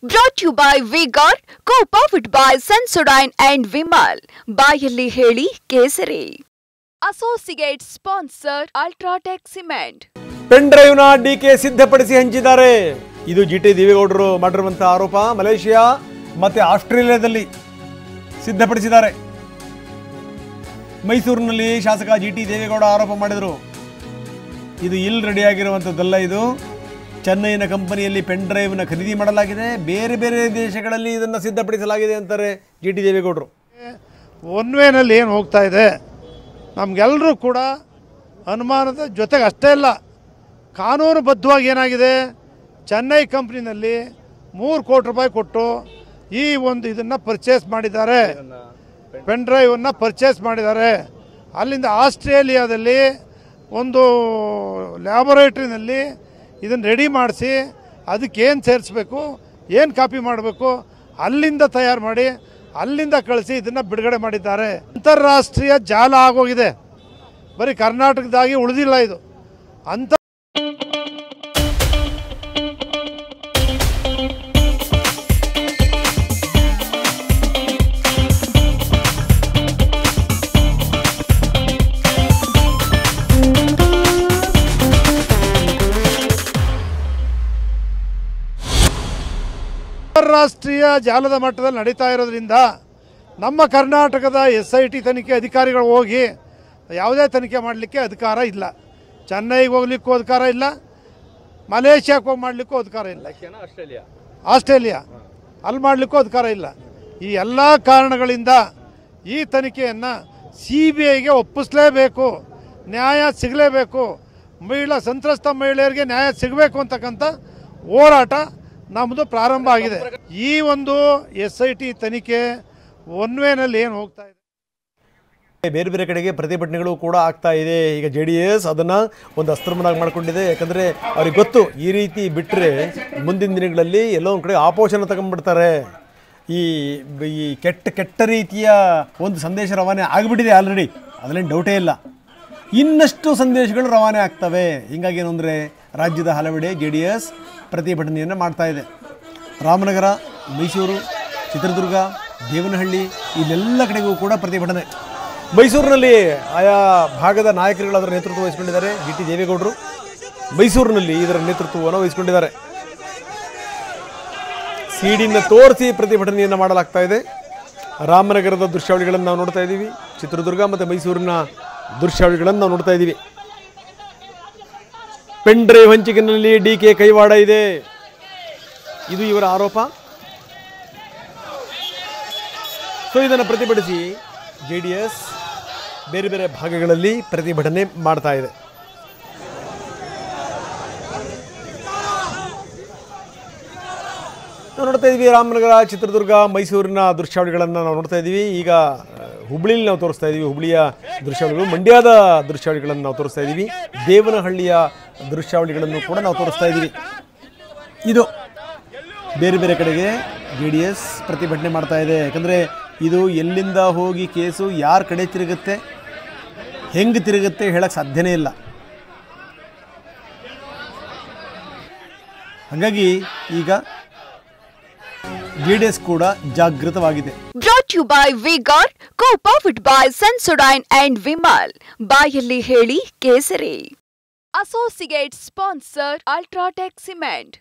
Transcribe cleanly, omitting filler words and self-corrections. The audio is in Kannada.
Brought to you by Vigor, co-powered by Sensodyne and Vimal. ಬಾಯಲ್ಲಿ ಹೇಳಿ ಕೇಸರಿ. Associate sponsor Ultratech Cement. Pen drive ನ ಡಿಕೆ ಸಿದ್ಧಪಡಿಸಿ ಹಂಚಿದ್ದಾರೆ. ಇದು ಜಿಟಿ ದೇವೇಗೌಡರು ಮಾಡಿರುವಂತಹ ಆರೋಪ. ಮಲೇಷಿಯಾ ಮತ್ತೆ ಆಸ್ಟ್ರೇಲಿಯಾದಲ್ಲಿ ಸಿದ್ಧಪಡಿಸಿದ್ದಾರೆ. ಮೈಸೂರಿನಲ್ಲಿ ಶಾಸಕ ಜಿಟಿ ದೇವೇಗೌಡ ಆರೋಪ ಮಾಡಿದರು. ಇದು ಇಲ್ಲಿ ರೆಡಿಯಾಗಿರುವಂಥದ್ದಲ್ಲ. ಇದು ಚೆನ್ನೈನ ಕಂಪನಿಯಲ್ಲಿ ಪೆನ್ ಡ್ರೈವ್ನ ಖರೀದಿ ಮಾಡಲಾಗಿದೆ. ಬೇರೆ ಬೇರೆ ದೇಶಗಳಲ್ಲಿ ಇದನ್ನು ಸಿದ್ಧಪಡಿಸಲಾಗಿದೆ ಅಂತಾರೆ ಜಿಟಿ ದೇವೇಗೌಡರು. ಒನ್ ವೇನಲ್ಲಿ ಏನು ಹೋಗ್ತಾ ಇದೆ ನಮಗೆಲ್ಲರೂ ಕೂಡ ಅನುಮಾನದ ಜೊತೆಗೆ ಅಷ್ಟೇ ಇಲ್ಲ, ಕಾನೂನುಬದ್ಧವಾಗಿ ಏನಾಗಿದೆ, ಚೆನ್ನೈ ಕಂಪ್ನಿನಲ್ಲಿ 3 ಕೋಟಿ ರೂಪಾಯಿ ಕೊಟ್ಟು ಈ ಒಂದು ಇದನ್ನು ಪರ್ಚೇಸ್ ಮಾಡಿದ್ದಾರೆ, ಪೆನ್ ಡ್ರೈವನ್ನು ಪರ್ಚೇಸ್ ಮಾಡಿದ್ದಾರೆ. ಅಲ್ಲಿಂದ ಆಸ್ಟ್ರೇಲಿಯಾದಲ್ಲಿ ಒಂದು ಲ್ಯಾಬೊರೇಟ್ರಿನಲ್ಲಿ ಇದನ್ನು ರೆಡಿ ಮಾಡಿಸಿ ಅದಕ್ಕೇನು ಸೇರಿಸ್ಬೇಕು, ಏನು ಕಾಪಿ ಮಾಡಬೇಕು, ಅಲ್ಲಿಂದ ತಯಾರು ಮಾಡಿ ಅಲ್ಲಿಂದ ಕಳಿಸಿ ಇದನ್ನು ಬಿಡುಗಡೆ ಮಾಡಿದ್ದಾರೆ. ಅಂತಾರಾಷ್ಟ್ರೀಯ ಜಾಲ ಆಗೋಗಿದೆ, ಬರೀ ಕರ್ನಾಟಕದಾಗಿ ಉಳಿದಿಲ್ಲ ಇದು. ಅಂತಾರಾಷ್ಟ್ರೀಯ ಜಾಲದ ಮಟ್ಟದಲ್ಲಿ ನಡೀತಾ ಇರೋದ್ರಿಂದ ನಮ್ಮ ಕರ್ನಾಟಕದ SIT ತನಿಖೆ ಅಧಿಕಾರಿಗಳು ಹೋಗಿ ಯಾವುದೇ ತನಿಖೆ ಮಾಡಲಿಕ್ಕೆ ಅಧಿಕಾರ ಇಲ್ಲ. ಚೆನ್ನೈಗೆ ಹೋಗ್ಲಿಕ್ಕೂ ಅಧಿಕಾರ ಇಲ್ಲ, ಮಲೇಷ್ಯಾಕ್ಕೆ ಹೋಗಿ ಮಾಡಲಿಕ್ಕೂ ಅಧಿಕಾರ ಇಲ್ಲ, ಆಸ್ಟ್ರೇಲಿಯಾ ಅಲ್ಲಿ ಮಾಡಲಿಕ್ಕೂ ಅಧಿಕಾರ ಇಲ್ಲ. ಈ ಎಲ್ಲ ಕಾರಣಗಳಿಂದ ಈ ತನಿಖೆಯನ್ನು CBIಗೆ ಒಪ್ಪಿಸಲೇಬೇಕು, ನ್ಯಾಯ ಸಿಗಲೇಬೇಕು, ಸಂತ್ರಸ್ತ ಮಹಿಳೆಯರಿಗೆ ನ್ಯಾಯ ಸಿಗಬೇಕು ಅಂತಕ್ಕಂಥ ಹೋರಾಟ ನಮ್ಮದು ಪ್ರಾರಂಭ ಆಗಿದೆ. ಈ ಒಂದು SIT ತನಿಖೆ ಒನ್ ವೇನಲ್ಲಿ ಏನು ಹೋಗ್ತಾ ಇದೆ, ಬೇರೆ ಬೇರೆ ಕಡೆಗೆ ಪ್ರತಿಭಟನೆಗಳು ಕೂಡ ಆಗ್ತಾ ಇದೆ. ಈಗ JDS ಅದನ್ನು ಒಂದು ಅಸ್ತ್ರವನ್ನಾಗಿ ಮಾಡಿಕೊಂಡಿದೆ. ಯಾಕಂದರೆ ಅವ್ರಿಗೆ ಗೊತ್ತು, ಈ ರೀತಿ ಬಿಟ್ಟರೆ ಮುಂದಿನ ದಿನಗಳಲ್ಲಿ ಎಲ್ಲೋ ಒಂದು ಕಡೆ ಆಪೋಷಣ ತಗೊಂಡ್ಬಿಡ್ತಾರೆ. ಈ ಕೆಟ್ಟ ರೀತಿಯ ಒಂದು ಸಂದೇಶ ರವಾನೆ ಆಗಿಬಿಟ್ಟಿದೆ ಆಲ್ರೆಡಿ, ಅದರಲ್ಲಿ ಡೌಟೇ ಇಲ್ಲ. ಇನ್ನಷ್ಟು ಸಂದೇಶಗಳು ರವಾನೆ ಆಗ್ತವೆ. ಹೀಗಾಗಿ ಏನು ಅಂದರೆ ರಾಜ್ಯದ ಹಲವೆಡೆ JDS ಪ್ರತಿಭಟನೆಯನ್ನು ಮಾಡ್ತಾ ಇದೆ. ರಾಮನಗರ, ಮೈಸೂರು, ಚಿತ್ರದುರ್ಗ, ದೇವನಹಳ್ಳಿ ಇಲ್ಲೆಲ್ಲ ಕಡೆಗೂ ಕೂಡ ಪ್ರತಿಭಟನೆ. ಮೈಸೂರಿನಲ್ಲಿ ಆಯಾ ಭಾಗದ ನಾಯಕರುಗಳು ಅದರ ನೇತೃತ್ವ ವಹಿಸಿಕೊಂಡಿದ್ದಾರೆ. ಜಿಟಿ ದೇವೇಗೌಡರು ಮೈಸೂರಿನಲ್ಲಿ ಇದರ ನೇತೃತ್ವವನ್ನು ವಹಿಸಿಕೊಂಡಿದ್ದಾರೆ. ಸಿಡಿನ ತೋರಿಸಿ ಪ್ರತಿಭಟನೆಯನ್ನು ಮಾಡಲಾಗ್ತಾ ಇದೆ. ರಾಮನಗರದ ದೃಶ್ಯಾವಳಿಗಳನ್ನು ನಾವು ನೋಡ್ತಾ ಇದ್ದೀವಿ, ಚಿತ್ರದುರ್ಗ ಮತ್ತು ಮೈಸೂರಿನ ದೃಶ್ಯಾವಳಿಗಳನ್ನು ನಾವು ನೋಡ್ತಾ ಇದ್ದೀವಿ. ಪೆನ್ ಡ್ರೈವ್ ಹಂಚಿಕೆಯಲ್ಲಿ ಡಿಕೆ ಕೈವಾಡ ಇದೆ, ಇದು ಇವರ ಆರೋಪ. ಸೊ ಇದನ್ನು ಪ್ರತಿಭಟಿಸಿ JDS ಬೇರೆ ಬೇರೆ ಭಾಗಗಳಲ್ಲಿ ಪ್ರತಿಭಟನೆ ಮಾಡ್ತಾ ಇದೆ. ನಾವು ನೋಡ್ತಾ ಇದ್ದೀವಿ ರಾಮನಗರ, ಚಿತ್ರದುರ್ಗ, ಮೈಸೂರಿನ ದೃಶ್ಯಾವಳಿಗಳನ್ನು ನಾವು ನೋಡ್ತಾ ಇದ್ದೀವಿ. ಈಗ ಹುಬ್ಬಳ್ಳಿಯಲ್ಲಿ ನಾವು ತೋರಿಸ್ತಾ ಇದ್ದೀವಿ ಹುಬ್ಬಳ್ಳಿಯ ದೃಶ್ಯಾವಳಿಗಳು, ಮಂಡ್ಯದ ದೃಶ್ಯಾವಳಿಗಳನ್ನು ನಾವು ತೋರಿಸ್ತಾ ಇದ್ದೀವಿ, ದೇವನಹಳ್ಳಿಯ ದೃಶ್ಯಾವಳಿಗಳನ್ನು ಕೂಡ ನಾವು ತೋರಿಸ್ತಾ ಇದ್ದೀವಿ. ಇದು ಬೇರೆ ಬೇರೆ ಕಡೆಗೆ JDS ಪ್ರತಿಭಟನೆ ಮಾಡ್ತಾ ಇದೆ. ಯಾಕಂದರೆ ಇದು ಎಲ್ಲಿಂದ ಹೋಗಿ ಕೇಸು ಯಾರ ಕಡೆ ತಿರುಗುತ್ತೆ, ಹೆಂಗೆ ತಿರುಗುತ್ತೆ ಹೇಳಕ್ಕೆ ಸಾಧ್ಯನೇ ಇಲ್ಲ. ಹಾಗಾಗಿ ಈಗ JDS ಕೂಡ ಜಾಗೃತವಾಗಿದೆ. Brought to you by Vigor, co-powered by Sensodyne and Vimal. ಬಾಯಲ್ಲಿ ಹೇಳಿ ಕೇಸರಿ. Associate sponsor Ultratech Cement.